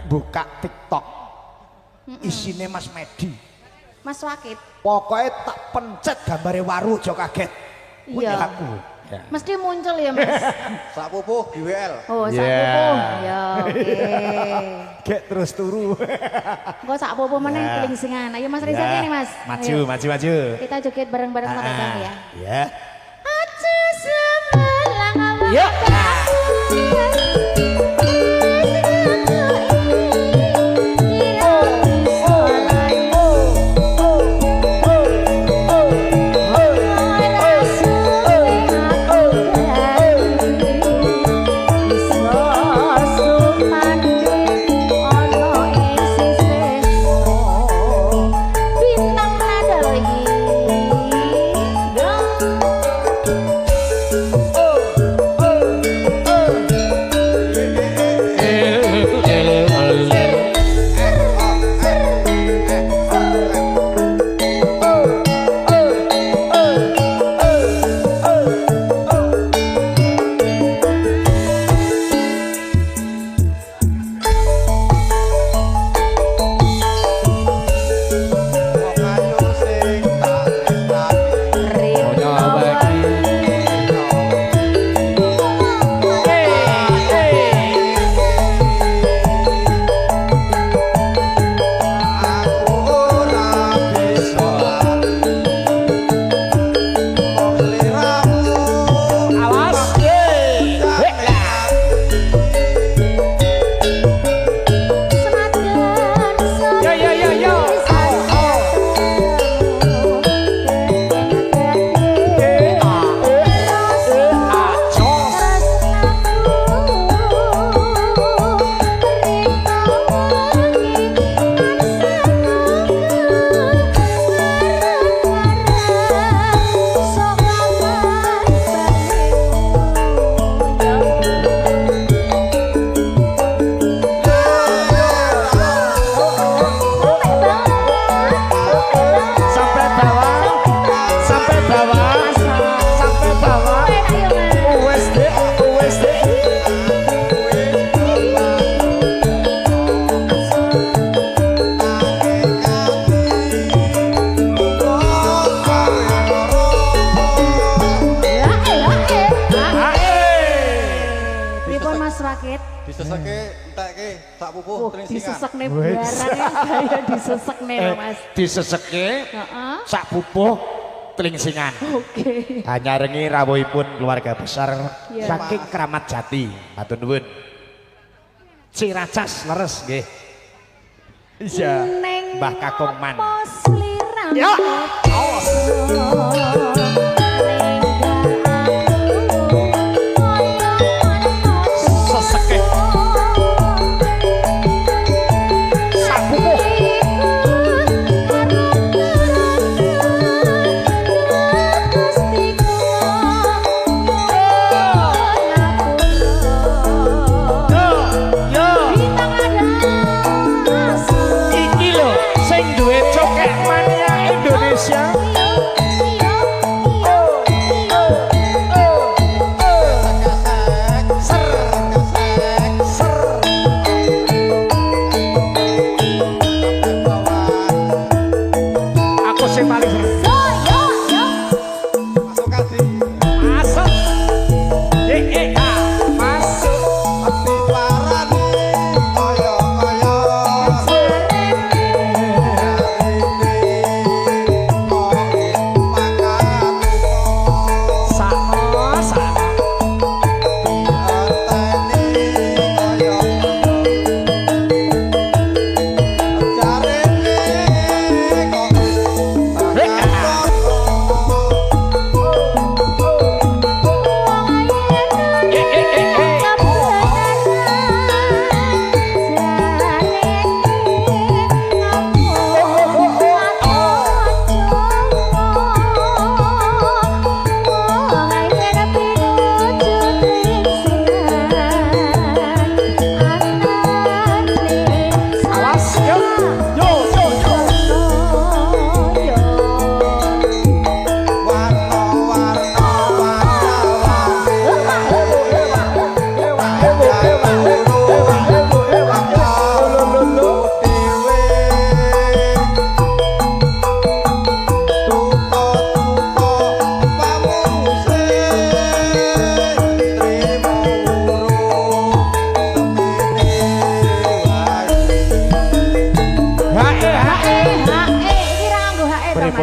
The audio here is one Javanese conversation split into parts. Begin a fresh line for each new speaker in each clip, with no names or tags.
buka TikTok. Isine Mas Medi.
Mas Wakit.
Pokoknya tak pencet gambare waru aja kaget.
Iya.
Aku. Ya.
Mesti muncul ya Mas.
Sak pupuh GWL.
Oh, sak pupuh. Ya, oke.
Gek terus turu.
Kok sak pupuh meneh kelingsingan. Ayo Mas Rizal nih Mas.
Maju,
Ayo.
maju.
Kita joget bareng-bareng sampai kami ya.
Ya.
Aja sebelang
Yuk. Diseseke sak pupuh telingsingan.
Oke.
Hanya rengi rawuhipun keluarga besar saking Kramat Jati. Matur nuwun. Ciracas leres nggih. Iya. Mbah Kakung Man. Ya. Awas.
Iki lho sing duwe cokek mania Indonesia.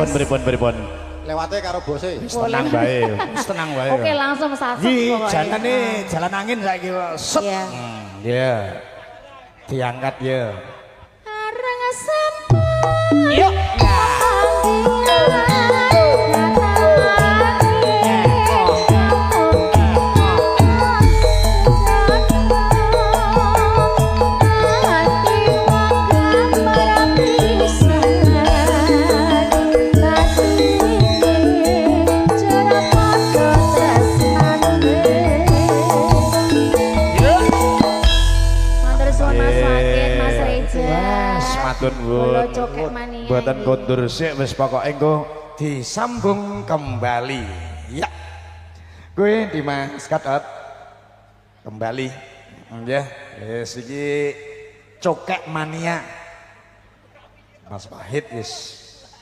pripun.
Lewate karo bose.
Tenang bae, tenang bae.
Oke, langsung sasek
Iki
pokoknya.
janane jalan angin saiki kok. Set.
Iya.
Iya. Diangkat ya.
Arang sampai
Yuk. Matur
Bola
nuwun.
cokek mania.
Mboten
iki.
kondur sik wis pokoke engko disambung kembali. Ya. Kuwi Dimas Kadot kembali. Nggih, wis iki cokek mania. Mas Wahid wis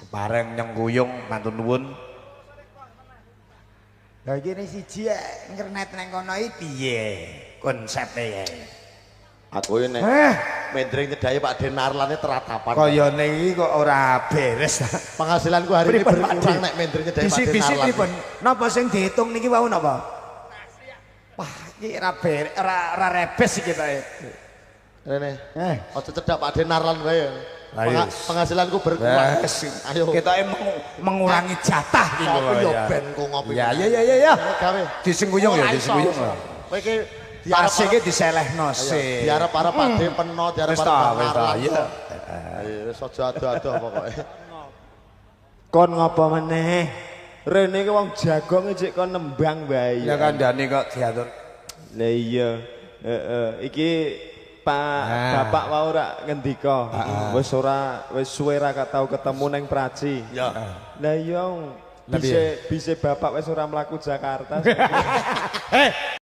bareng nyengkuyung matur nuwun. Lah iki ne siji internet nang kono iki piye konsepe ya?
Aku ini mendring nyedai Pak Denarlane teratapan.
Kaya niki kok ora beres.
Penghasilanku hari ini
Pripun, Pak
berkurang
Di?
nek mendring nyedai Pak
Bisi-bisi
Denarlan.
pripun? Napa sing diitung niki wau napa? Wah, iki ora beres, ora rebes iki ta.
Rene. Aja cedak Pak Denarlan wae.
Ayo.
Penghasilanku berkurang.
Wes,
Ayo.
ketoke mengurangi jatah iki
Ngopi
lho
yo
ya.
ben ku ngopi.
Ya ya ya ya.
Gawe.
Disengkuyung ya,
Ora iso.
disengkuyung.
Kowe iki
Tasih iki diselehno sik.
diarep para Pak De peno, diarep
Wis
para
ta,
Pak
wis ta.
Narlan.
Iya.
Ayo wis aja ado-ado pokoke.
Kon ngapa meneh? Rene ki wong jagong cek kon nembang bae.
Ya kandhane kok diatur.
Lah iya. Heeh. Iki Pak Bapak wau ora ngendika. Wis suwe ra tau ketemu ning Praci.
Ya.
Lah iya.
Lah piye?
Bise Bapak wis ora mlaku Jakarta.